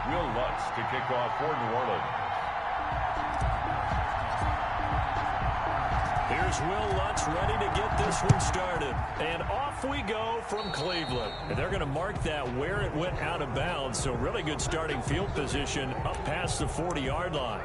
Will Lutz to kick off for New Orleans. Here's Will Lutz ready to get this one started. And off we go from Cleveland. And they're going to mark that where it went out of bounds. So really good starting field position up past the 40-yard line.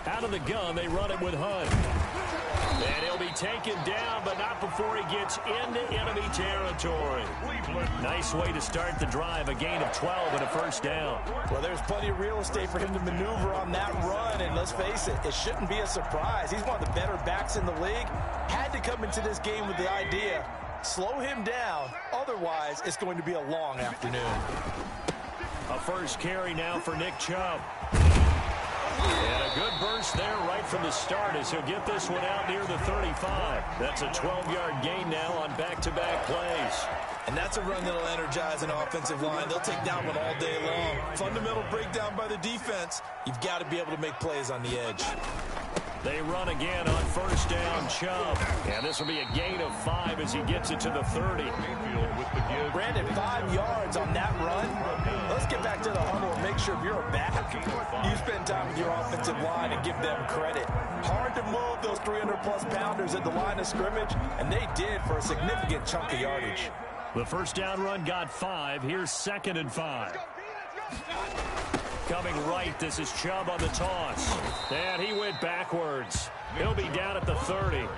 Out of the gun, they run it with Hunt. And he'll be taken down, but not before he gets into enemy territory. Nice way to start the drive, a gain of 12 and a first down. Well, there's plenty of real estate for him to maneuver on that run, and let's face it, it shouldn't be a surprise. He's one of the better backs in the league. Had to come into this game with the idea, slow him down, otherwise it's going to be a long afternoon. A first carry now for Nick Chubb. And a good burst there right from the start as he'll get this one out near the 35. That's a 12-yard gain now on back-to-back plays. And that's a run that'll energize an offensive line. They'll take that one all day long. Fundamental breakdown by the defense. You've got to be able to make plays on the edge. They run again on first down, Chubb. And this will be a gain of 5 as he gets it to the 30. Brandon, 5 yards on that run. Let's get back to the huddle and make sure if you're a back, you spend time with your offensive line and give them credit. Hard to move those 300-plus pounders at the line of scrimmage, and they did for a significant chunk of yardage. The first down run got 5. Here's 2nd and 5. Coming right, this is Chubb on the toss. And he went backwards. He'll be down at the 30.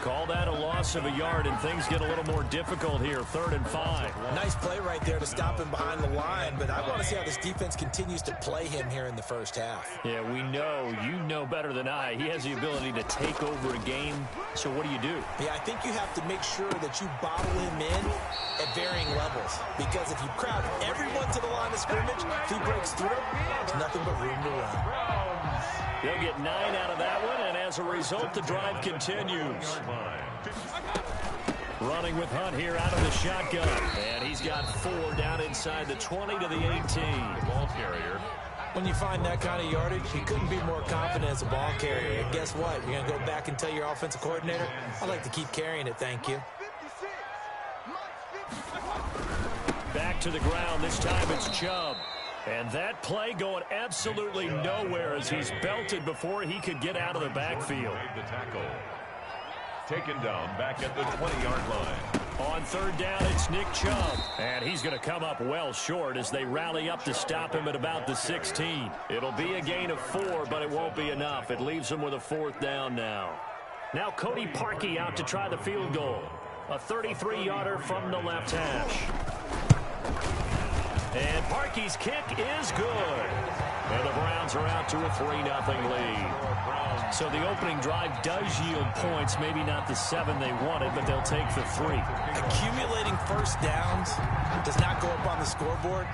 Call that a loss of a yard, and things get a little more difficult here. 3rd and 5. Nice play right there to stop him behind the line, but I want to see how this defense continues to play him here in the first half. Yeah, we know. You know better than I. He has the ability to take over a game. So what do you do? Yeah, I think you have to make sure that you bottle him in at varying levels, because if you crowd everyone to the line of scrimmage, if he breaks through, there's nothing but room to run. They'll get 9 out of that one, and as a result, the drive continues. Running with Hunt here out of the shotgun. And he's got 4 down inside the 20 to the 18. Ball carrier. When you find that kind of yardage, you couldn't be more confident as a ball carrier. And guess what? You're going to go back and tell your offensive coordinator, I'd like to keep carrying it, thank you. Back to the ground. This time it's Chubb. And that play going absolutely nowhere as he's belted before he could get out of the backfield. The tackle. Taken down back at the 20-yard line. On 3rd down, it's Nick Chubb. And he's going to come up well short as they rally up to stop him at about the 16. It'll be a gain of 4, but it won't be enough. It leaves him with a 4th down now. Now Cody Parkey out to try the field goal. A 33-yarder from the left hash. And Parkey's kick is good. And the Browns are out to a 3-0 lead. So the opening drive does yield points, maybe not the 7 they wanted, but they'll take the 3. Accumulating first downs does not go up on the scoreboard,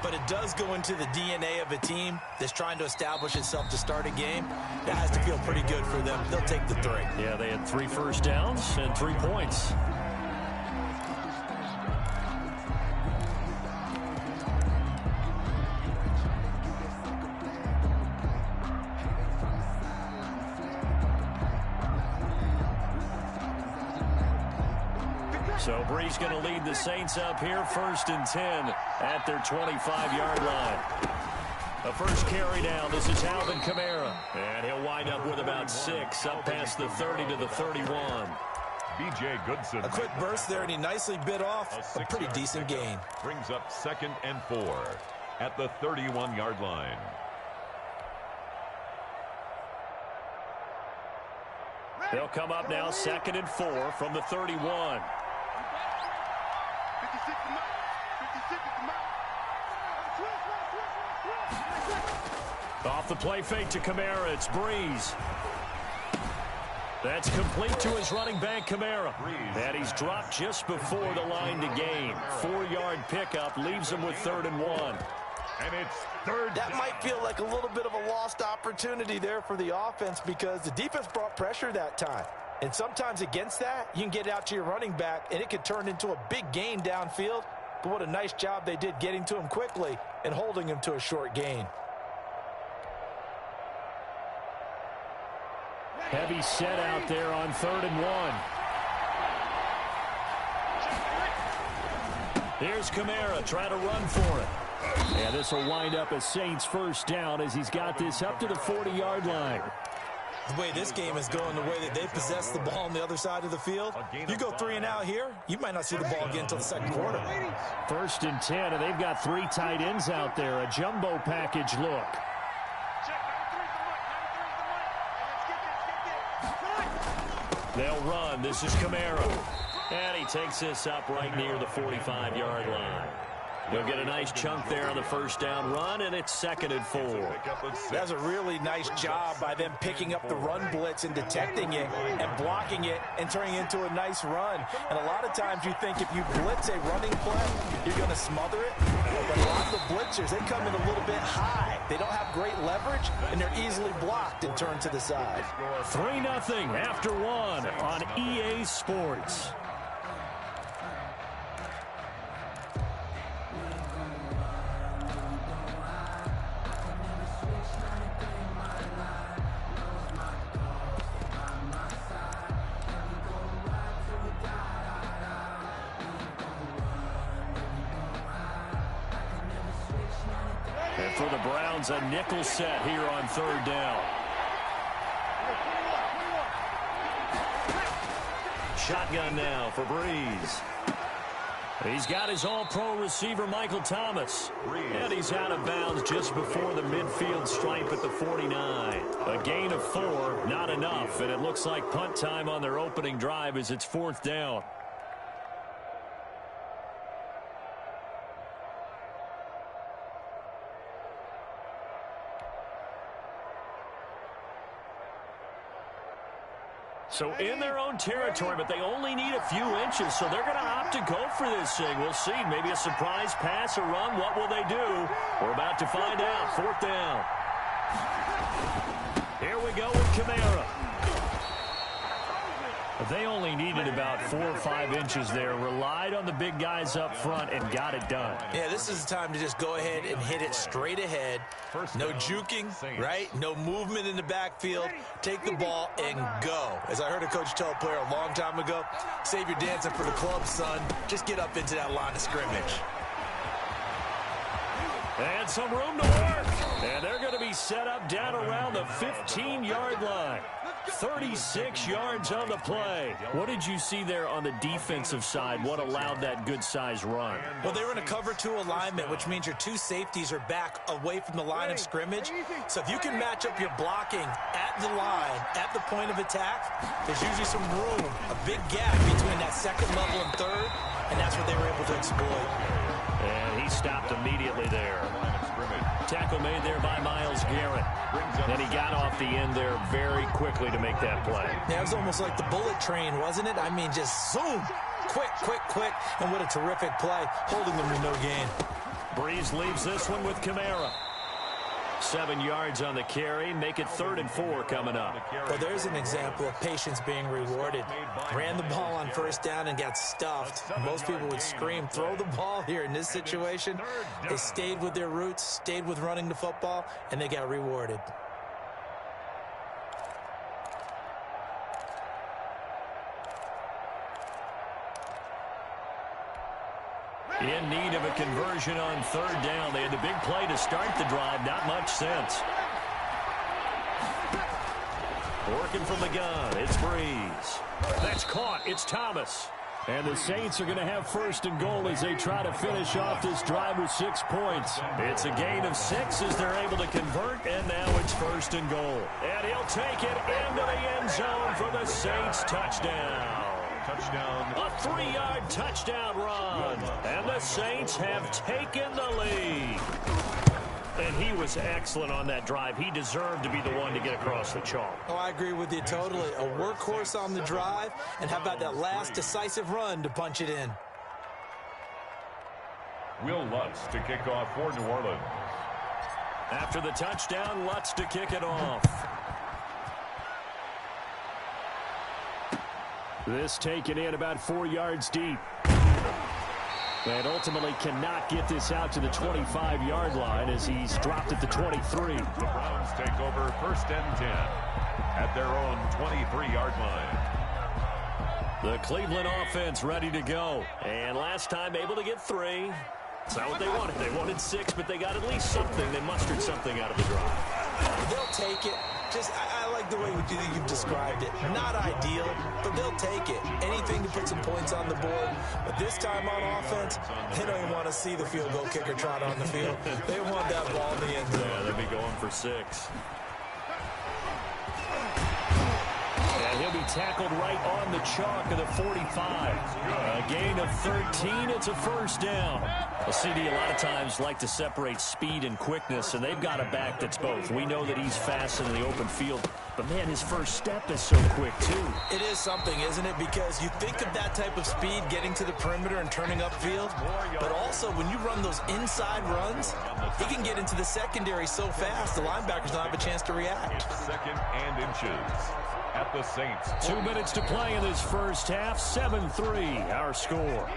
but it does go into the DNA of a team that's trying to establish itself to start a game. That has to feel pretty good for them. They'll take the 3. Yeah, they had 3 first downs and 3 points. So Brees going to lead the Saints up here, 1st and 10 at their 25-yard line. A first carry down. This is Alvin Kamara. And he'll wind up with about 6 up past the 30 to the 31. B.J. Goodson. A quick burst there, and he nicely bit off a pretty decent gain. Brings up 2nd and 4 at the 31-yard line. They'll come up now 2nd and 4 from the 31. Off the play fake to Kamara, it's Brees. That's complete to his running back, Kamara. And he's dropped just before the line to gain. 4-yard pickup leaves him with 3rd and 1. And it's 3rd. That might feel like a little bit of a lost opportunity there for the offense because the defense brought pressure that time. And sometimes against that, you can get out to your running back, and it could turn into a big gain downfield. but what a nice job they did getting to him quickly and holding him to a short gain. Heavy set out there on 3rd and 1. Here's Kamara trying to run for it. And this will wind up a Saints first down as he's got this up to the 40-yard line. The way this game is going, the way that they possess the ball on the other side of the field, you go 3 and out here, you might not see the ball again until the second quarter. 1st and 10, and they've got 3 tight ends out there. A jumbo package look. They'll run. This is Kamara. And he takes this up right near the 45-yard line. He'll get a nice chunk there on the first down run, and it's 2nd and 4. That's a really nice job by them picking up the run blitz and detecting it and blocking it and turning it into a nice run. And a lot of times you think if you blitz a running play, you're going to smother it. But a lot of the blitzers, they come in a little bit high. They don't have great leverage, and they're easily blocked and turned to the side. 3-0 after 1 on EA Sports. And for the Browns, a nickel set here on 3rd down. Shotgun now for Breeze. He's got his all-pro receiver, Michael Thomas. And he's out of bounds just before the midfield stripe at the 49. A gain of 4, not enough. And it looks like punt time on their opening drive as it's 4th down. So in their own territory, but they only need a few inches, so they're going to opt to go for this thing. We'll see. Maybe a surprise pass or run. What will they do? We're about to find out. 4th down. Here we go with Kamara. They only needed about 4 or 5 inches there. Relied on the big guys up front and got it done. Yeah, this is the time to just go ahead and hit it straight ahead. No juking, right? No movement in the backfield. Take the ball and go. As I heard a coach tell a player a long time ago, save your dancing for the club, son. Just get up into that line of scrimmage. And some room to work. And they're going to be set up down around the 15-yard line. 36 yards on the play. What did you see there on the defensive side? What allowed that good-sized run? Well, they were in a cover 2 alignment, which means your 2 safeties are back away from the line of scrimmage. So if you can match up your blocking at the line, at the point of attack, there's usually some room, a big gap between that 2nd level and 3rd, and that's what they were able to exploit. And he stopped immediately there. Tackle made there by Myles Garrett. And he got off the end there very quickly to make that play. Yeah, it was almost like the bullet train, wasn't it? I mean, just zoom. Quick, quick, quick. And what a terrific play, holding them to no gain. Breeze leaves this one with Kamara. 7 yards on the carry. Make it 3rd and 4 coming up. Well, there's an example of patience being rewarded. Ran the ball on 1st down and got stuffed. Most people would scream, throw the ball here. In this situation, they stayed with their roots, stayed with running the football, and they got rewarded. In need of a conversion on 3rd down. They had the big play to start the drive. Not much sense. Working from the gun. It's Breeze. That's caught. It's Thomas. And the Saints are going to have 1st and goal as they try to finish off this drive with 6 points. It's a gain of 6 as they're able to convert, and now it's 1st and goal. And he'll take it into the end zone for the Saints touchdown. Touchdown. A 3-yard touchdown run. And the Saints have taken the lead. And he was excellent on that drive. He deserved to be the one to get across the chalk. Oh, I agree with you totally. A workhorse on the drive, and how about that last decisive run to punch it in? Will Lutz to kick off for New Orleans. After the touchdown, Lutz to kick it off. This taken in about 4 yards deep. And ultimately cannot get this out to the 25-yard line as he's dropped at the 23. The Browns take over 1st and 10 at their own 23-yard line. The Cleveland offense ready to go. And last time able to get 3. It's not what they wanted. They wanted 6, but they got at least something. They mustered something out of the drive. They'll take it. I like the way you've described it. Not ideal, but they'll take it. Anything to put some points on the board. But this time on offense, they don't even want to see the field goal kicker trot on the field. They want that ball in the end zone. Yeah, they'll be going for 6. And he'll be tackled right on the chalk of the 45. A gain of 13. It's a first down. A CD a lot of times like to separate speed and quickness, and they've got a back that's both. We know that he's fast in the open field, but, man, his first step is so quick, too. It is something, isn't it? Because you think of that type of speed getting to the perimeter and turning upfield, but also when you run those inside runs, he can get into the secondary so fast the linebackers don't have a chance to react. 2nd and inches at the Saints. 2 minutes to play in this first half. 7-3, our score.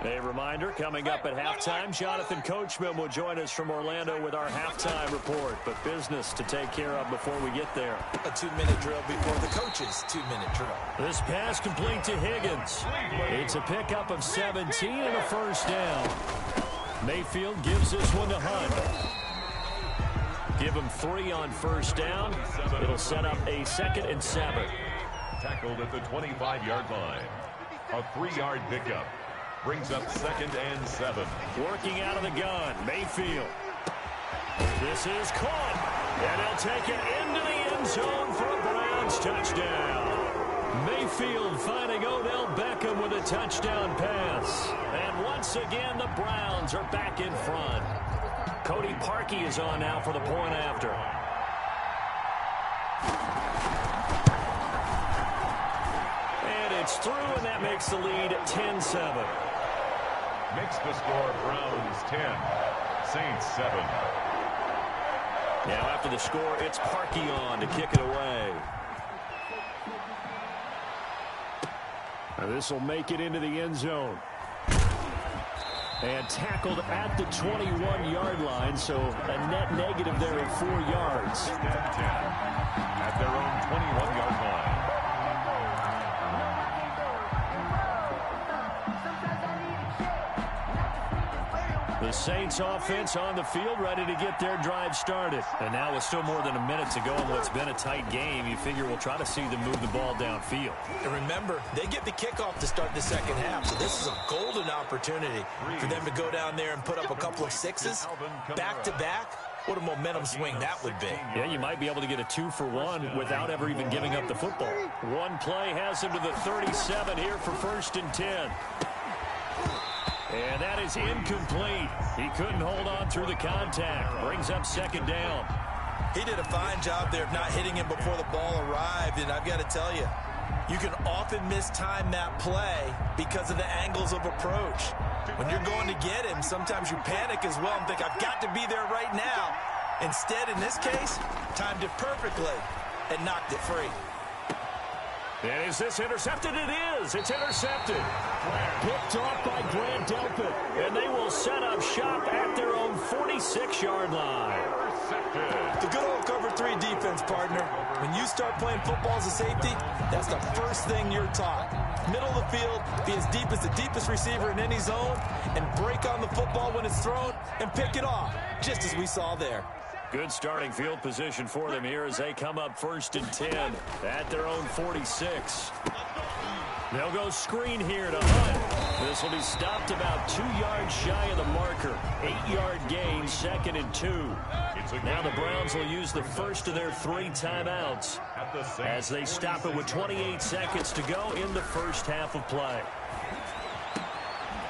A reminder, coming up at halftime, Jonathan Coachman will join us from Orlando with our halftime report. But business to take care of before we get there. A 2-minute drill before the coach's 2-minute drill. This pass complete to Higgins. It's a pickup of 17 and a first down. Mayfield gives this one to Hunt. Give him 3 on first down. It'll set up a 2nd and 7. Tackled at the 25-yard line. A 3-yard pickup. Brings up 2nd and 7. Working out of the gun, Mayfield. This is caught. And he'll take it into the end zone for a Browns touchdown. Mayfield finding Odell Beckham with a touchdown pass. And once again, the Browns are back in front. Cody Parkey is on now for the point after. And it's through, and that makes the lead 10-7. Makes the score Browns 10, Saints 7. Now after the score, it's Parkey on to kick it away. This will make it into the end zone. And tackled at the 21-yard line, so a net negative there of 4 yards. 10 at their own 21-yard line. The Saints offense on the field, ready to get their drive started. And now with still more than a minute to go in what's been a tight game, you figure we'll try to see them move the ball downfield. And remember, they get the kickoff to start the second half, so this is a golden opportunity for them to go down there and put up a couple of 6s back-to-back. What a momentum swing that would be. Yeah, you might be able to get a 2-for-1 without ever even giving up the football. One play has him to the 37 here for 1st and 10. And that is incomplete. He couldn't hold on through the contact. Brings up 2nd down. He did a fine job there of not hitting him before the ball arrived, and I've got to tell you, you can often mistime that play because of the angles of approach. When you're going to get him, sometimes you panic as well and think, I've got to be there right now. Instead, in this case, timed it perfectly and knocked it free. And is this intercepted? It is. It's intercepted. Picked off by Grant Delpit. And they will set up shop at their own 46-yard line. The good old cover 3 defense, partner. When you start playing football as a safety, that's the first thing you're taught. Middle of the field, be as deep as the deepest receiver in any zone, and break on the football when it's thrown and pick it off, just as we saw there. Good starting field position for them here as they come up 1st and 10 at their own 46. They'll go screen here to Hunt. This will be stopped about 2 yards shy of the marker. 8-yard gain, 2nd and 2. Now the Browns will use the first of their 3 timeouts as they stop it with 28 seconds to go in the first half of play.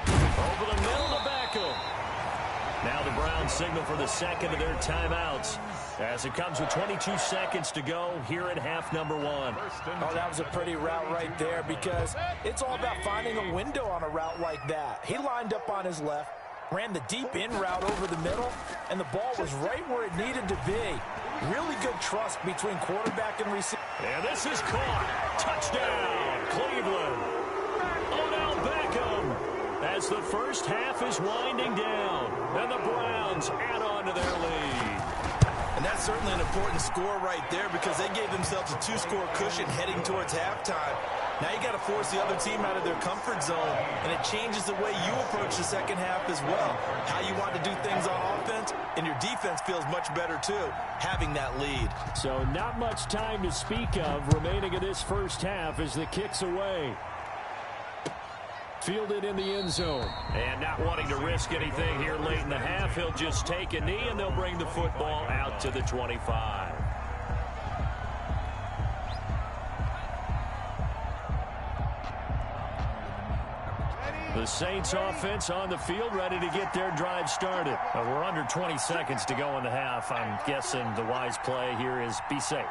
Over the middle to Beckham. Now the Browns signal for the 2nd of their timeouts as it comes with 22 seconds to go here in half number 1. Oh, that was a pretty route right there because it's all about finding a window on a route like that. He lined up on his left, ran the deep in route over the middle, and the ball was right where it needed to be. Really good trust between quarterback and receiver. And this is caught. Touchdown, Cleveland. Odell Beckham as the first half is winding down. And the Browns add on to their lead. And that's certainly an important score right there because they gave themselves a 2-score cushion heading towards halftime. Now you got to force the other team out of their comfort zone, and it changes the way you approach the second half as well. How you want to do things on offense, and your defense feels much better too, having that lead. So not much time to speak of remaining in this first half as the kick's away. Fielded in the end zone. And not wanting to risk anything here late in the half, he'll just take a knee, and they'll bring the football out to the 25. The Saints offense on the field, ready to get their drive started. We're under 20 seconds to go in the half. I'm guessing the wise play here is be safe.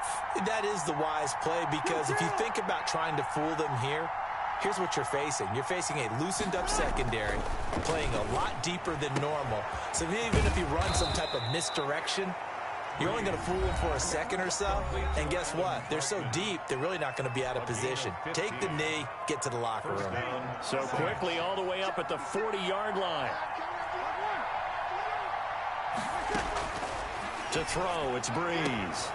That is the wise play because if you think about trying to fool them here, here's what you're facing. You're facing a loosened up secondary, playing a lot deeper than normal. So even if you run some type of misdirection, you're only going to fool them for a second or so. And guess what? They're so deep, they're really not going to be out of position. Take the knee, get to the locker room. So quickly all the way up at the 40-yard line. To throw, it's Breeze.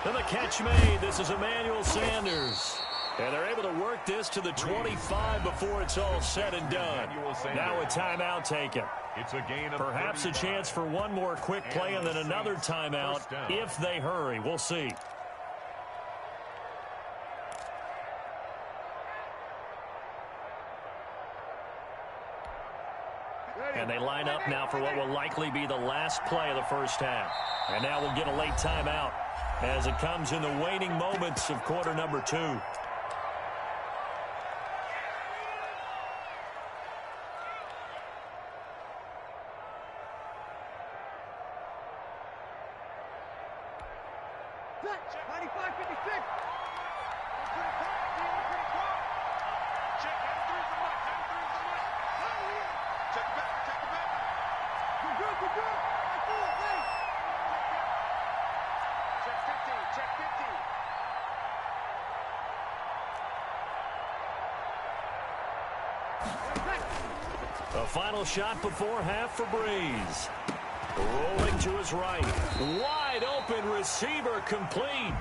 And the catch made. This is Emmanuel Sanders. And they're able to work this to the 25 before it's all said and done. Now a timeout taken. It's a gain of perhaps a chance for one more quick play and then another timeout if they hurry. We'll see. And they line up now for what will likely be the last play of the first half. And now we'll get a late timeout as it comes in the waning moments of quarter number 2. A final shot before half for Breeze. Rolling to his right. Wide open receiver complete.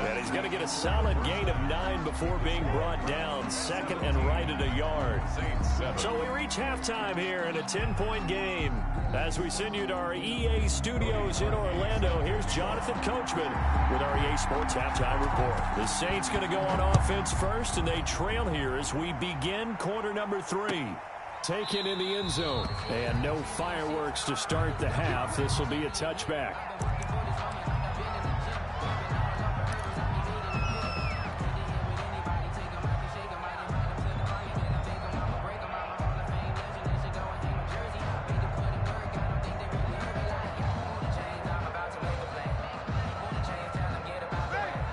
And he's going to get a solid gain of 9 before being brought down. Second and right at a yard. So we reach halftime here in a 10-point game. As we send you to our EA studios in Orlando, here's Jonathan Coachman with our EA Sports Halftime Report. The Saints going to go on offense first, and they trail here as we begin quarter number 3. Taken in the end zone. And no fireworks to start the half. This will be a touchback.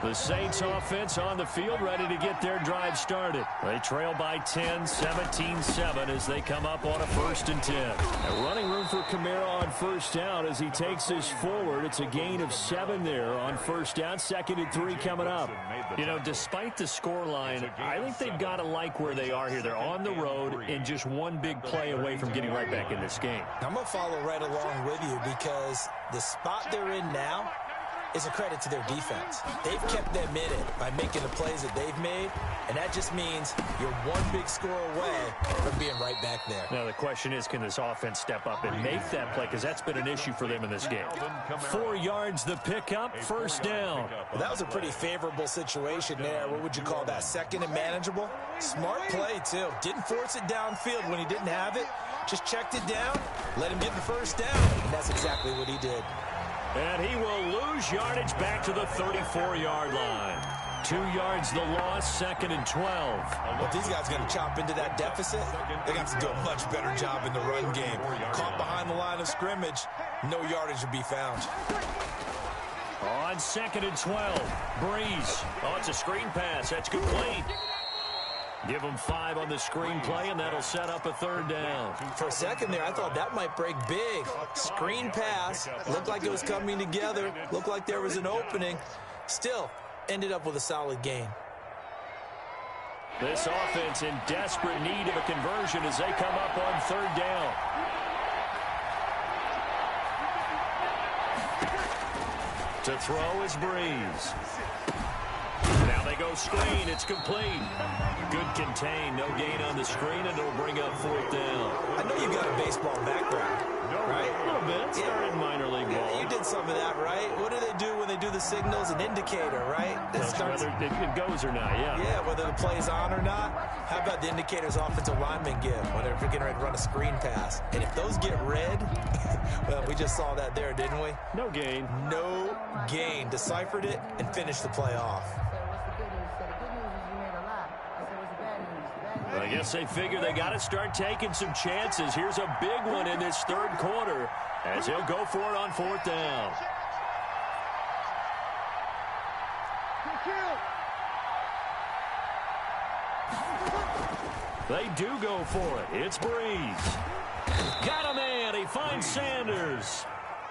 The Saints offense on the field ready to get their drive started. They trail by 10, 17-7 as they come up on a 1st and 10. A running room for Kamara on first down as he takes this forward. It's a gain of 7 there on first down. 2nd and 3 coming up. You know, despite the scoreline, I think they've got to like where they are here. They're on the road and just one big play away from getting right back in this game. I'm going to follow right along with you because the spot they're in now is a credit to their defense. They've kept them in it by making the plays that they've made, and that just means you're one big score away from being right back there. Now the question is, can this offense step up and make that play? Because that's been an issue for them in this game. 4 yards the pickup, first down. Well, that was a pretty favorable situation there. What would you call that? 2nd and manageable? Smart play, too. Didn't force it downfield when he didn't have it. Just checked it down, let him get the first down, and that's exactly what he did. And he will lose yardage back to the 34-yard line. 2 yards the loss, 2nd and 12. Well, if these guys are going to chop into that deficit, they're going to have to do a much better job in the run game. Caught behind the line of scrimmage, no yardage to be found. On 2nd and 12, Breeze. Oh, it's a screen pass. That's complete. Give them 5 on the screen play, and that'll set up a 3rd down. For a second there, I thought that might break big. Screen pass. Looked like it was coming together. Looked like there was an opening. Still, ended up with a solid gain. This offense in desperate need of a conversion as they come up on third down. To throw is Breeze. Now they go screen. It's complete. Good contain. No gain on the screen, and it'll bring up fourth down. I know you got a baseball background, right? A little bit. Started minor league ball. Yeah, you did some of that, right? What do they do when they do the signals? An indicator, right? Whether it goes or not, yeah. Yeah, whether the play's on or not. How about the indicators offensive linemen give when they're getting ready to run a screen pass? And if those get red, well, we just saw that there, didn't we? No gain. No gain. Deciphered it and finished the play off. I guess they figure they got to start taking some chances. Here's a big one in this third quarter as he'll go for it on fourth down. They do go for it. It's Breeze. Got a man. He finds Sanders.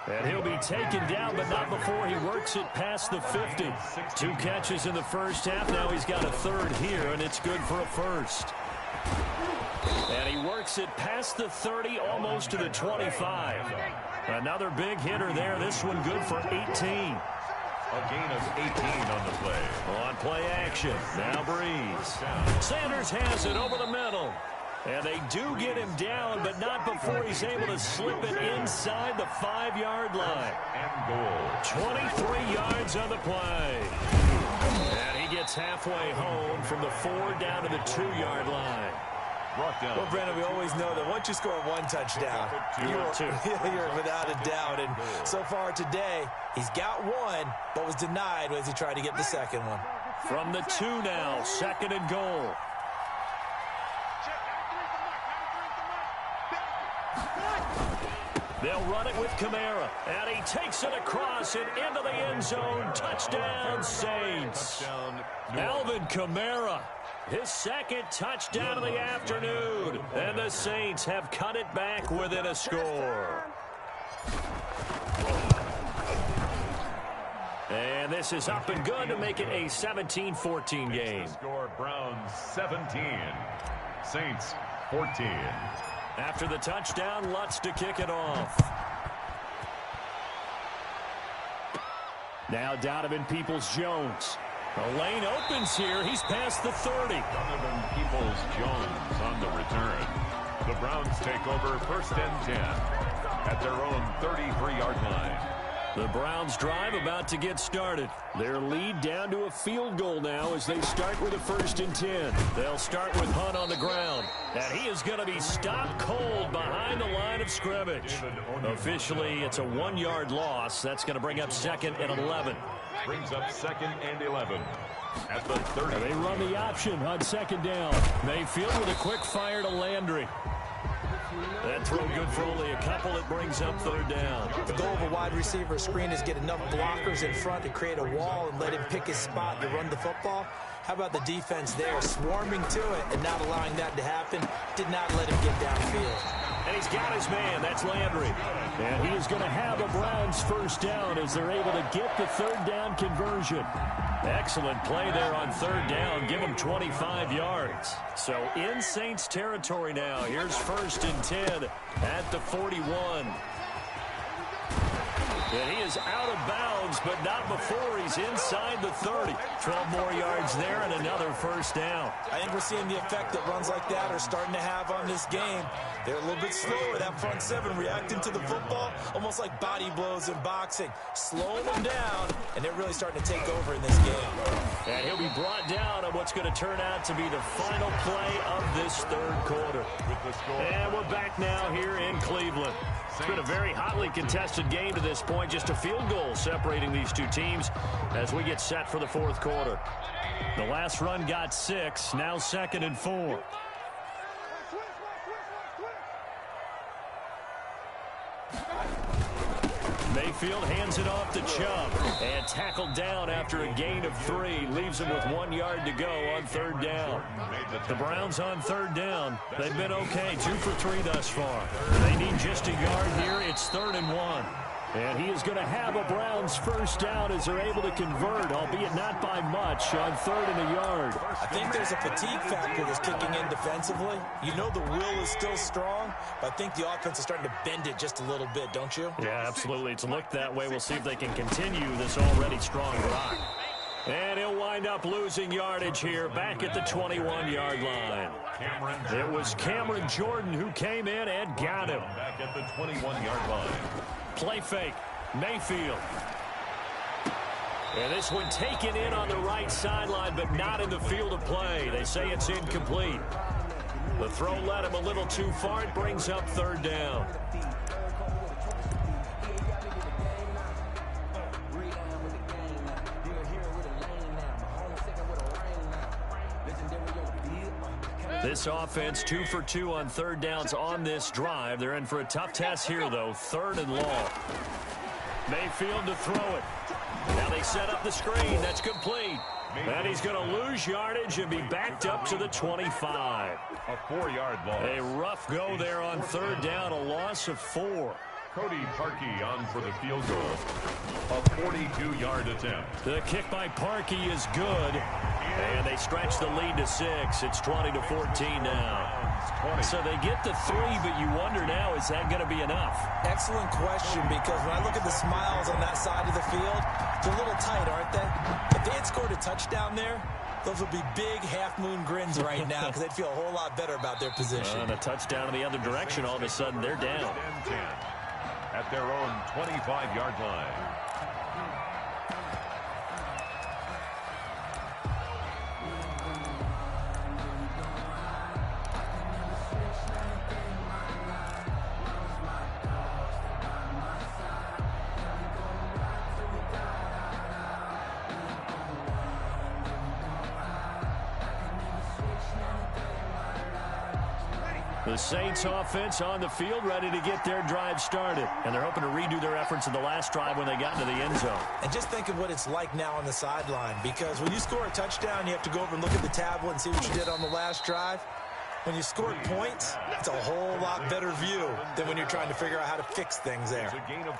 And he'll be taken down, but not before he works it past the 50. 2 catches in the first half. Now he's got a third here, and it's good for a first. And he works it past the 30, almost to the 25. Another big hitter there. This one good for 18. A gain of 18 on the play. On play action. Now Breeze. Sanders has it over the middle. And they do get him down, but not before he's able to slip it inside the 5-yard line. And goal. 23 yards on the play. And he gets halfway home from the 4 down to the 2-yard line. Well, Brandon, we always know that once you score one touchdown, you're without a doubt. And so far today, he's got one, but was denied as he tried to get the second one. From the 2 now, 2nd and goal. They'll run it with Kamara, and he takes it across and into the end zone. Touchdown, Saints. Alvin Kamara, his 2nd touchdown of the afternoon, and the Saints have cut it back within a score. And this is up and good to make it a 17-14 game. Score Browns 17, Saints 14. After the touchdown, Lutz to kick it off. Now Donovan Peoples-Jones. The lane opens here. He's past the 30. Donovan Peoples-Jones on the return. The Browns take over 1st and 10 at their own 33-yard line. The Browns drive about to get started. Their lead down to a field goal now as they start with a 1st and 10. They'll start with Hunt on the ground. And he is going to be stopped cold behind the line of scrimmage. Officially, it's a 1-yard loss. That's going to bring up 2nd and 11. Brings up 2nd and 11 at the 30. And they run the option on 2nd down. Mayfield with a quick fire to Landry. That throw good for only a couple. It brings up 3rd down. The goal of a wide receiver screen is get enough blockers in front to create a wall and let him pick his spot to run the football. How about the defense there, swarming to it and not allowing that to happen? Did not let him get downfield. And he's got his man. That's Landry. And he is going to have a Browns 1st down as they're able to get the 3rd down conversion. Excellent play there on 3rd down. Give him 25 yards. So in Saints territory now. Here's 1st and 10 at the 41. And he is out of bounds, but not before he's inside the 30. 12 more yards there and another 1st down. I think we're seeing the effect that runs like that are starting to have on this game. They're a little bit slower, that front 7 reacting to the football, almost like body blows in boxing. Slowing them down, and they're really starting to take over in this game. And he'll be brought down on what's going to turn out to be the final play of this 3rd quarter. And we're back now here in Cleveland. It's been a very hotly contested game to this point. Just a field goal separating these 2 teams as we get set for the 4th quarter. The last run got 6. Now 2nd and 4. Mayfield hands it off to Chubb. And tackled down after a gain of 3. Leaves him with 1 yard to go on 3rd down. The Browns on 3rd down. They've been okay. 2 for 3 thus far. They need just a yard here. It's 3rd and 1. And he is going to have a Browns first down as they're able to convert, albeit not by much, on 3rd and a yard. I think there's a fatigue factor that's kicking in defensively. You know the will is still strong, but I think the offense is starting to bend it just a little bit, don't you? Yeah, absolutely. It's looked that way. We'll see if they can continue this already strong drive. And he'll wind up losing yardage here back at the 21-yard line. It was Cameron Jordan who came in and got him. Back at the 21-yard line. Play fake. Mayfield. And this one taken in on the right sideline, but not in the field of play. They say it's incomplete. The throw led him a little too far. It brings up 3rd down. This offense 2 for 2 on 3rd downs on this drive. They're in for a tough test here, though. 3rd and long. Mayfield to throw it. Now they set up the screen. That's complete. And he's going to lose yardage and be backed up to the 25. A 4-yard loss. A rough go there on 3rd down. A loss of 4. Cody Parkey on for the field goal. A 42-yard attempt. The kick by Parkey is good. And they stretch the lead to 6. It's 20-14 now. So they get the 3, but you wonder now, is that going to be enough? Excellent question, because when I look at the smiles on that side of the field, they're a little tight, aren't they? If they had scored a touchdown there, those would be big half-moon grins right now because they'd feel a whole lot better about their position. And a touchdown in the other direction, all of a sudden they're down. At their own 25-yard line. The Saints offense on the field ready to get their drive started. And they're hoping to redo their efforts in the last drive when they got into the end zone. And just think of what it's like now on the sideline, because when you score a touchdown, you have to go over and look at the tablet and see what you did on the last drive. When you scored points, it's a whole lot better view than when you're trying to figure out how to fix things there.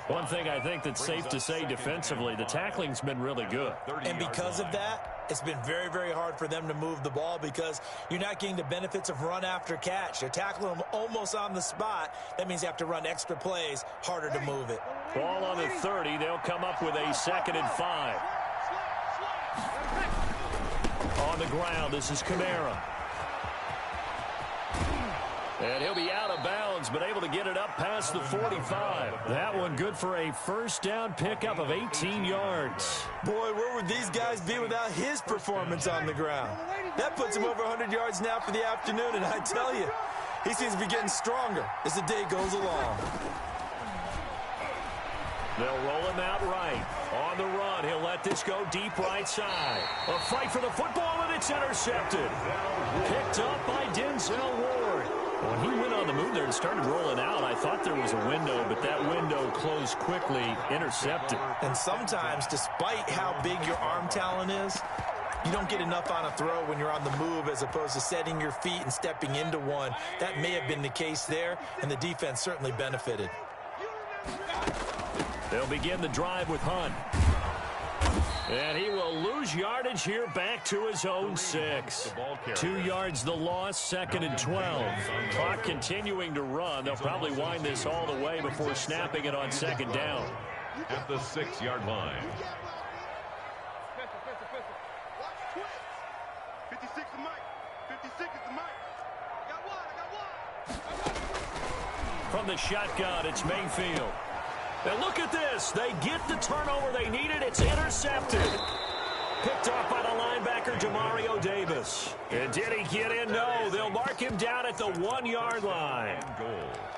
One thing I think that's safe to say defensively, the tackling's been really good. And because of that, it's been very, very hard for them to move the ball because you're not getting the benefits of run after catch. You're tackling them almost on the spot. That means you have to run extra plays, harder to move it. Ball on the 30. They'll come up with a 2nd and 5. On the ground, this is Kamara. And he'll be out of bounds, but able to get it up past the 45. That one good for a first down pickup of 18 yards. Boy, where would these guys be without his performance on the ground? That puts him over 100 yards now for the afternoon, and I tell you, he seems to be getting stronger as the day goes along. They'll roll him out right. On the run, he'll let this go deep right side. A fight for the football, and it's intercepted. Picked up by Denzel Ward. When he went on the move there and started rolling out, I thought there was a window, but that window closed quickly, intercepted. And sometimes, despite how big your arm talent is, you don't get enough on a throw when you're on the move as opposed to setting your feet and stepping into one. That may have been the case there, and the defense certainly benefited. They'll begin the drive with Hunt. And he will lose yardage here back to his own 6. 2 yards the loss, 2nd and 12. Clock continuing to run. They'll probably wind this all the way before snapping it on 2nd down. At the 6-yard line. 56 is Mike. 56 is the Mike. I got one. From the shotgun, it's Mayfield. And look at this. They get the turnover they needed. It's intercepted. Picked off by the linebacker, Demario Davis. And did he get in? No. They'll mark him down at the 1-yard line.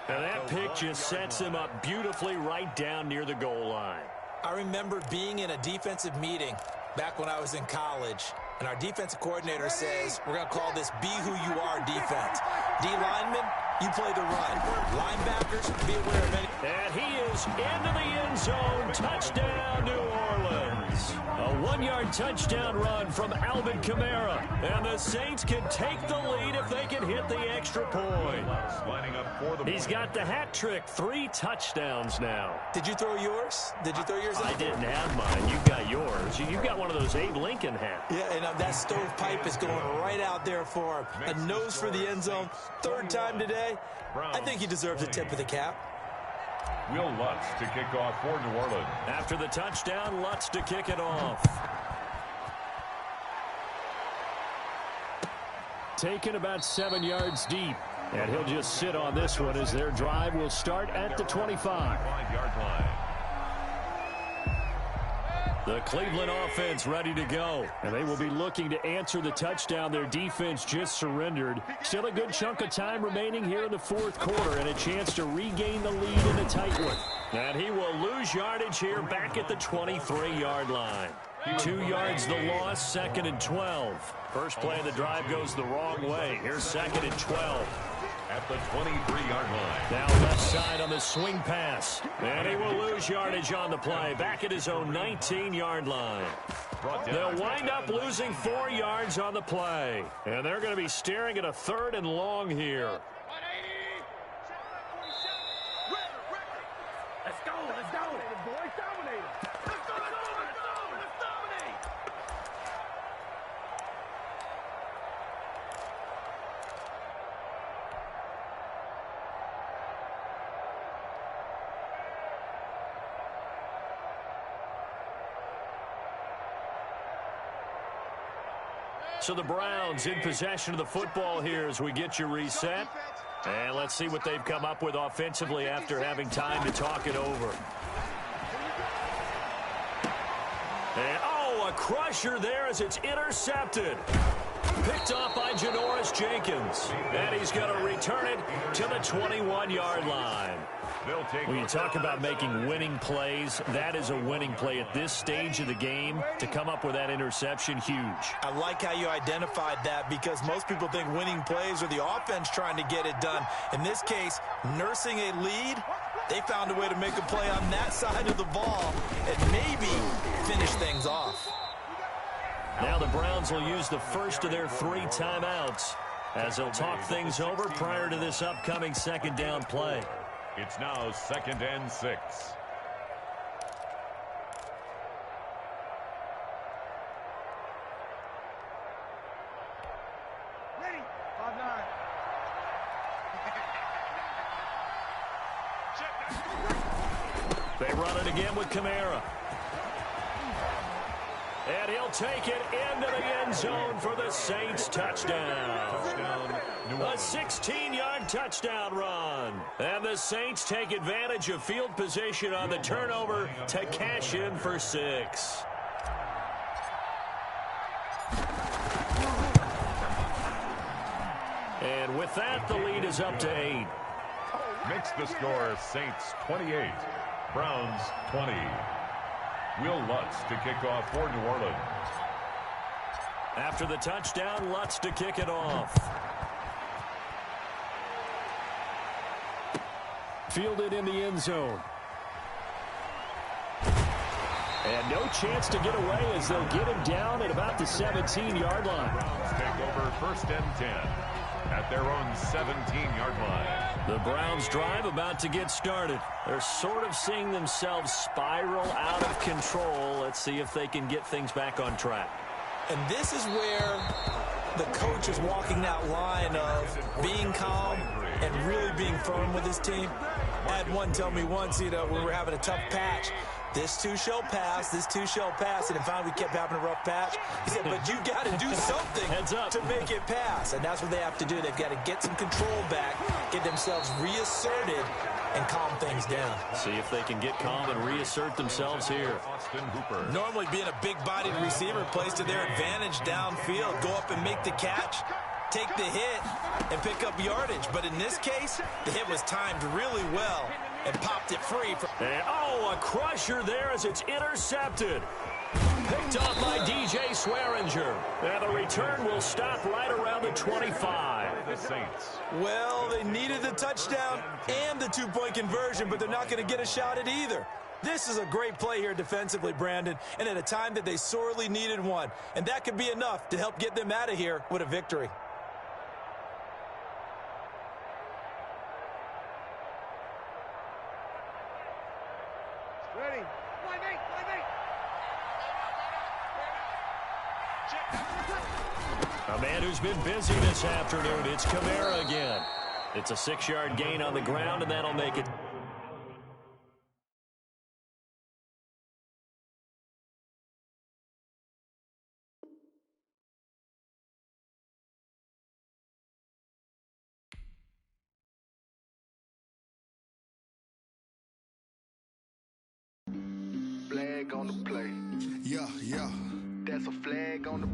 And that pick just sets him up beautifully right down near the goal line. I remember being in a defensive meeting back when I was in college, and our defensive coordinator says, we're going to call this Be Who You Are defense. D linemen, you play the run. Linebackers, be aware of any. And he is into the end zone. Touchdown, New Orleans. A 1-yard touchdown run from Alvin Kamara. And the Saints can take the lead if they can hit the extra point. Lining up for the He's got the hat trick, 3 touchdowns now. Did you throw yours? Did you throw yours out? I didn't have mine. You got yours. You got one of those Abe Lincoln hats. Yeah, and that stovepipe is going right out there for him. A nose for the end zone. 3rd time today. I think he deserves a tip of the cap. Will Lutz to kick off for New Orleans. After the touchdown, Lutz to kick it off. Taken about 7 yards deep. And he'll just sit on this one as their drive will start at the 25. 5-yard line. The Cleveland offense ready to go. And they will be looking to answer the touchdown their defense just surrendered. Still a good chunk of time remaining here in the 4th quarter and a chance to regain the lead in a tight one. And he will lose yardage here back at the 23-yard line. 2 yards the loss, 2nd and 12. First play of the drive goes the wrong way. Here's 2nd and 12. At the 23-yard line. Now left side on the swing pass. And he will lose yardage on the play. Back at his own 19-yard line. They'll wind up losing 4 yards on the play. And they're going to be staring at a 3rd and long here. Let's go. Let's go. Boys, dominate. Let's go. Let's dominate. So the Browns in possession of the football here as we get you reset. And let's see what they've come up with offensively after having time to talk it over. And, oh, a crusher there as it's intercepted. Picked off by Janoris Jenkins. And he's going to return it to the 21-yard line. When you talk about making winning plays, that is a winning play at this stage of the game. To come up with that interception, huge. I like how you identified that because most people think winning plays are the offense trying to get it done. In this case, nursing a lead, they found a way to make a play on that side of the ball and maybe finish things off. Now the Browns will use the first of their 3 timeouts as they'll talk things over prior to this upcoming 2nd down play. It's now 2nd and 6. Ready. 5-9. They run it again with Kamara. And he'll take it into the end zone for the Saints touchdown. A 16-yard touchdown run. And the Saints take advantage of field position on the turnover to cash in for 6. And with that, the lead is up to 8. Makes the score Saints 28, Browns 20. Will Lutz to kick off for New Orleans. After the touchdown, Lutz to kick it off. Fielded in the end zone. And no chance to get away as they'll get him down at about the 17-yard line. Browns take over 1st and 10 at their own 17-yard line. The Browns drive about to get started. They're sort of seeing themselves spiral out of control. Let's see if they can get things back on track. And this is where the coach is walking that line of being calm and really being firm with his team. I had one tell me once, we were having a tough patch. This too shall pass, this too shall pass. And finally we kept having a rough patch. He said, but you got to do something to make it pass. And that's what they have to do. They've got to get some control back, get themselves reasserted, and calm things down. See if they can get calm and reassert themselves here. Austin Hooper. Normally being a big-bodied receiver plays to their advantage downfield. Go up and make the catch, take the hit, and pick up yardage. But in this case, the hit was timed really well and popped it free. And, oh, a crusher there as it's intercepted. Picked off by DJ Swearinger. And the return will stop right around the 25. The Saints. Well, they needed the touchdown and the two-point conversion, but they're not going to get a shot at either. This is a great play here defensively, Brandon, and at a time that they sorely needed one. And that could be enough to help get them out of here with a victory. Ready. Line 8, line 8. A man who's been busy this afternoon. It's Kamara again. It's a 6-yard gain on the ground, and that'll make it. Flag on the play. Yeah, yeah. That's a flag on the